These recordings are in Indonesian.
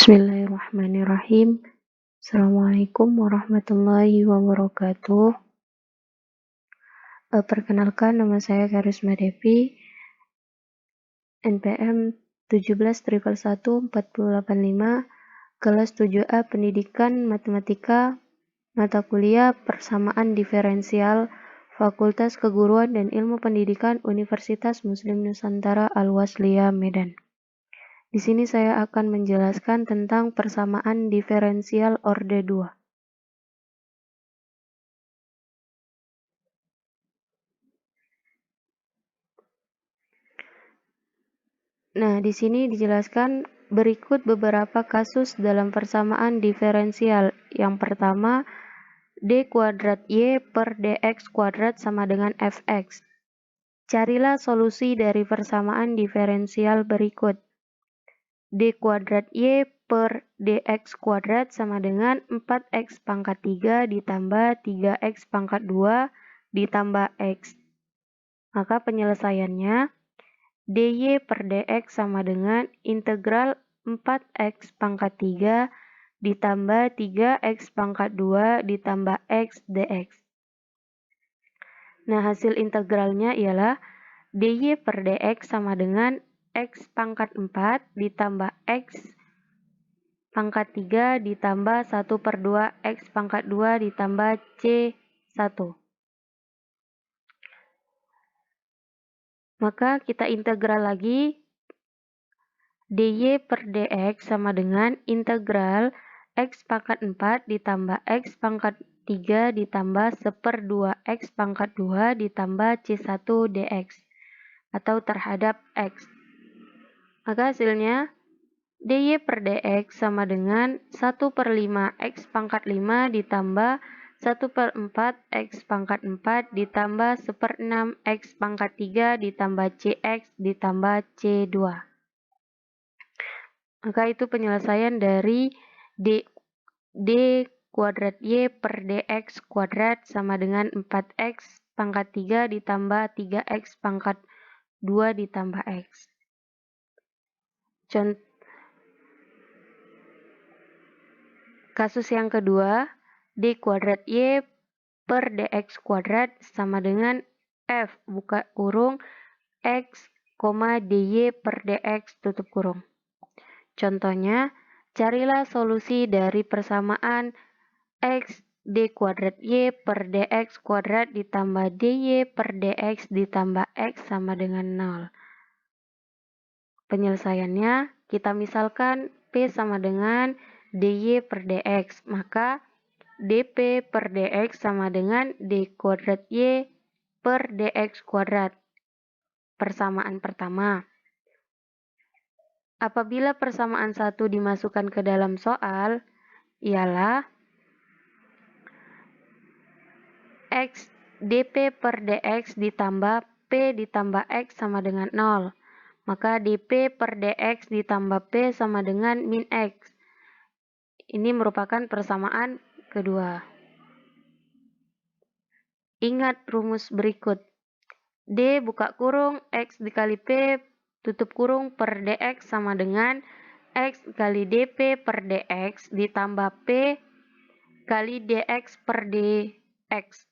Bismillahirrahmanirrahim. Assalamualaikum warahmatullahi wabarakatuh. Perkenalkan, nama saya Karisma Devi, NPM 17.111.485, kelas 7A Pendidikan Matematika, mata kuliah Persamaan Diferensial, Fakultas Keguruan dan Ilmu Pendidikan Universitas Muslim Nusantara Al-Wasliyah, Medan. Di sini saya akan menjelaskan tentang persamaan diferensial orde 2. Nah, di sini dijelaskan berikut beberapa kasus dalam persamaan diferensial. Yang pertama, d kuadrat y per dx kuadrat sama dengan fx. Carilah solusi dari persamaan diferensial berikut. D kuadrat y per dx kuadrat sama dengan 4x pangkat 3 ditambah 3x pangkat 2 ditambah x. Maka penyelesaiannya, dy per dx sama dengan integral 4x pangkat 3 ditambah 3x pangkat 2 ditambah x dx. Nah, hasil integralnya ialah dy per dx sama dengan x pangkat 4 ditambah x pangkat 3 ditambah 1/2 x pangkat 2 ditambah c1. Maka kita integral lagi, dy per dx sama dengan integral x pangkat 4 ditambah x pangkat 3 ditambah 1/2 x pangkat 2 ditambah c1 dx atau terhadap x. Maka hasilnya dy per dx sama dengan 1/5 x pangkat 5 ditambah 1/4 x pangkat 4 ditambah 1/6 x pangkat 3 ditambah cx ditambah c2. Maka itu penyelesaian dari d kuadrat y per dx kuadrat sama dengan 4x pangkat 3 ditambah 3x pangkat 2 ditambah x. Kasus yang kedua, d kuadrat y per dx kuadrat sama dengan f buka kurung x, dy per dx tutup kurung. Contohnya, carilah solusi dari persamaan x d kuadrat y per dx kuadrat ditambah dy per dx ditambah x sama dengan 0. Penyelesaiannya, kita misalkan p sama dengan dy per dx, maka dp per dx sama dengan d kuadrat y per dx kuadrat. Persamaan pertama. Apabila persamaan 1 dimasukkan ke dalam soal, ialah x dp per dx ditambah p ditambah x sama dengan 0. Maka dp per dx ditambah p sama dengan min x. Ini merupakan persamaan kedua. Ingat rumus berikut. D buka kurung x dikali p tutup kurung per dx sama dengan x kali dp per dx ditambah p kali dx per dx.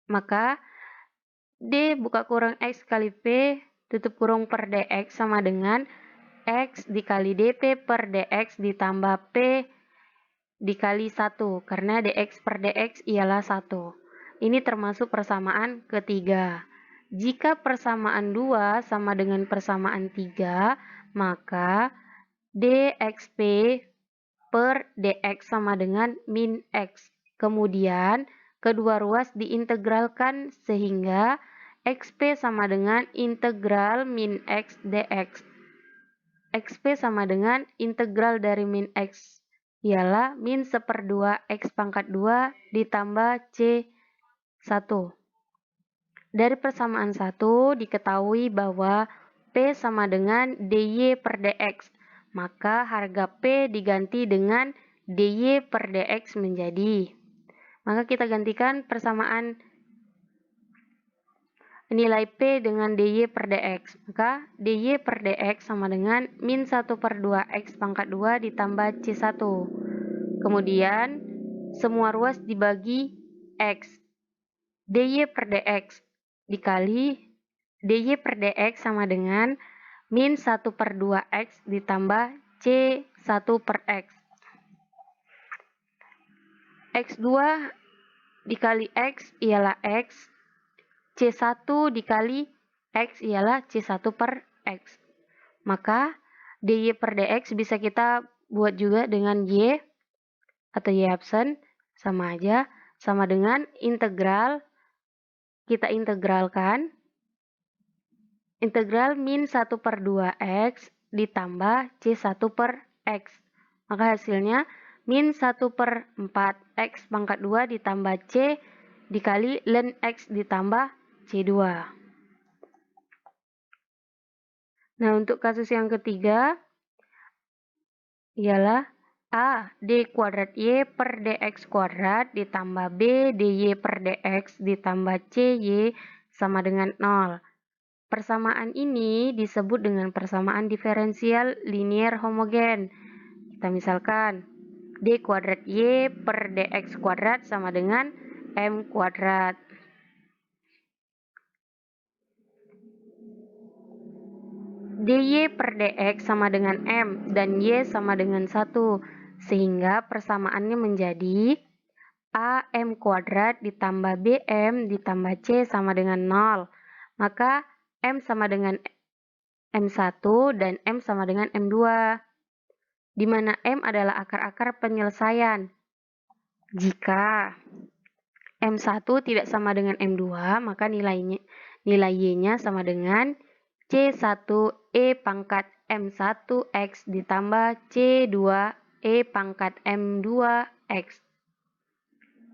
Maka d buka kurung x kali p tutup kurung per dx sama dengan x dikali dp per dx ditambah p dikali 1 karena dx per dx ialah 1. Ini termasuk persamaan ketiga. Jika persamaan 2 sama dengan persamaan 3, maka dxp per dx sama dengan min x. Kemudian kedua ruas diintegralkan sehingga xp sama dengan integral min x dx. xp sama dengan integral dari min x ialah min 1/2 x pangkat 2 ditambah c1. Dari persamaan 1 diketahui bahwa p sama dengan dy per dx. Maka harga p diganti dengan dy per dx menjadi. Maka kita gantikan persamaan nilai P dengan dy per dx. Maka dy per dx sama dengan min 1/2 x pangkat 2 ditambah C1. Kemudian semua ruas dibagi x. dy per dx dikali dy per dx sama dengan min 1/2 x ditambah C1 per x. X2 dikali X ialah X. C1 dikali X ialah C1 per X. Maka dy per dx bisa kita buat juga dengan Y atau Y absen. Sama aja. Sama dengan integral. Kita integralkan. Integral min 1/2 X ditambah C1 per X. Maka hasilnya min 1/4 X pangkat 2 ditambah C dikali ln X ditambah C2. Nah, untuk kasus yang ketiga ialah A d kuadrat Y per dx kuadrat ditambah B dy per dx ditambah CY sama dengan 0. Persamaan ini disebut dengan persamaan diferensial linier homogen. Kita misalkan d kuadrat Y per dx kuadrat sama dengan M kuadrat. dy per dx sama dengan M dan Y sama dengan 1. Sehingga persamaannya menjadi AM kuadrat ditambah BM ditambah C sama dengan 0. Maka M sama dengan M1 dan M sama dengan M2. Di mana M adalah akar-akar penyelesaian. Jika M1 tidak sama dengan M2, maka nilai Y-nya sama dengan C1E pangkat M1X ditambah C2E pangkat M2X.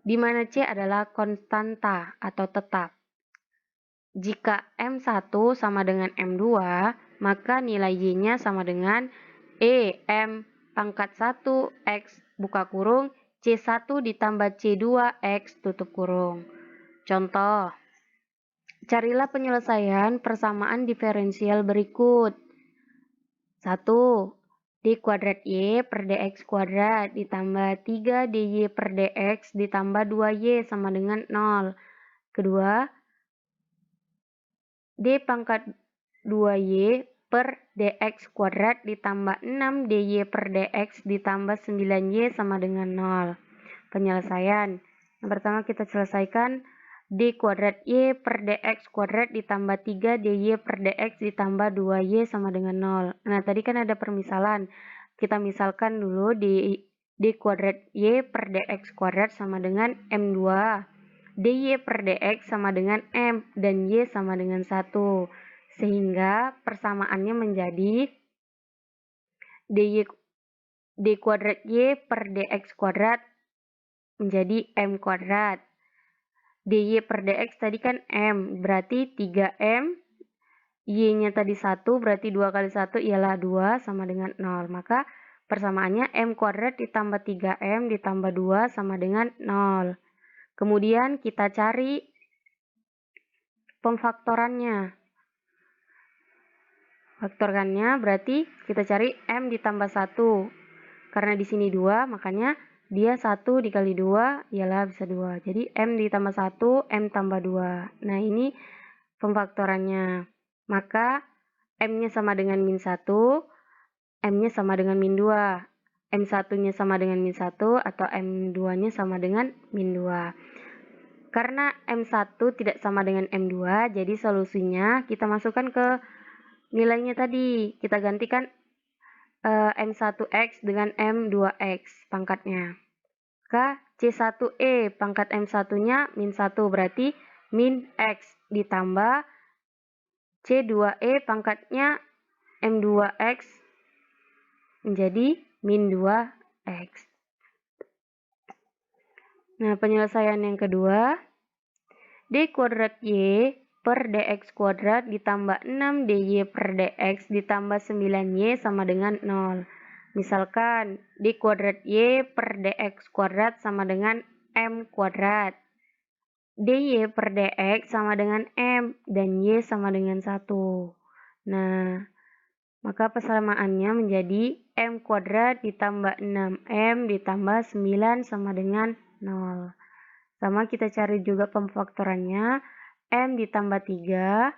Di mana C adalah konstanta atau tetap. Jika M1 sama dengan M2, maka nilai Y-nya sama dengan M pangkat 1X buka kurung C1 ditambah C2X tutup kurung. Contoh, carilah penyelesaian persamaan diferensial berikut. 1. D kuadrat Y per dx kuadrat ditambah 3 dy per dx ditambah 2y sama dengan 0. Kedua, D pangkat 2y per dx kuadrat ditambah 6 dy per dx ditambah 9y sama dengan 0. Penyelesaian. Yang pertama kita selesaikan d kuadrat y per dx kuadrat ditambah 3 dy per dx ditambah 2y sama dengan 0. Nah, tadi kan ada permisalan. Kita misalkan dulu d kuadrat y per dx kuadrat sama dengan m2. dy per dx sama dengan m dan y sama dengan 1. Sehingga persamaannya menjadi d kuadrat y per dx kuadrat menjadi m kuadrat. dy per dx tadi kan m, berarti 3m. Y-nya tadi 1, berarti 2 kali 1 ialah 2 sama dengan 0. Maka persamaannya m kuadrat ditambah 3m ditambah 2 sama dengan 0. Kemudian kita cari pemfaktorannya. Faktorkannya berarti kita cari m ditambah 1. Karena di sini 2, makanya dia 1 dikali 2 ialah bisa 2. Jadi m ditambah 1, m tambah 2. Nah, ini pemfaktorannya. Maka m-nya sama dengan min 1, m-nya sama dengan min 2. M1-nya sama dengan min 1 atau M2-nya sama dengan min 2. Karena M1 tidak sama dengan M2, jadi solusinya kita masukkan ke nilainya tadi. Kita gantikan M1X dengan M2X pangkatnya. Maka C1E pangkat M1-nya min 1, berarti min X ditambah C2E pangkatnya M2X menjadi min 2X. Nah, penyelesaian yang kedua, D kuadrat Y per dx kuadrat ditambah 6 dy per dx ditambah 9y sama dengan 0. Misalkan D kuadrat Y per dx kuadrat sama dengan M kuadrat. dy per dx sama dengan M dan y sama dengan 1. Nah, maka persamaannya menjadi M kuadrat ditambah 6M ditambah 9 sama dengan 0. Sama kita cari juga pemfaktorannya. M ditambah 3,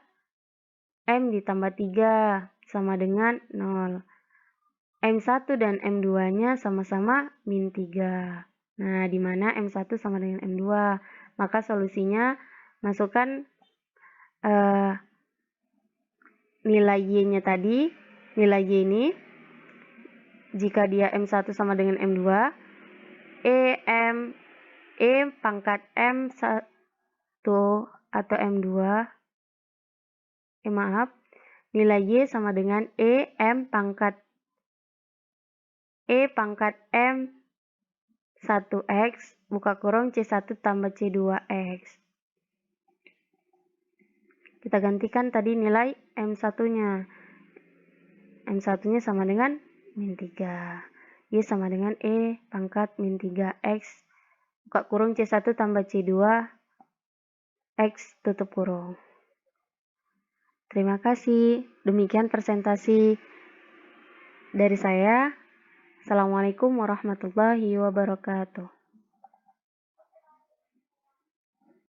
M ditambah 3 sama dengan 0. M1 dan M2-nya sama-sama min 3. Nah, di mana M1 sama dengan M2. Maka solusinya masukkan nilai Y-nya tadi. Nilai Y ini, jika dia M1 sama dengan M2, E pangkat M1 atau M2, nilai Y sama dengan E pangkat M1X buka kurung C1 tambah C2X. Kita gantikan tadi nilai M1-nya. M1-nya sama dengan min 3. Y sama dengan E pangkat min 3X buka kurung C1 tambah C2 X tutup kurung. Terima kasih. Demikian presentasi dari saya. Assalamualaikum warahmatullahi wabarakatuh.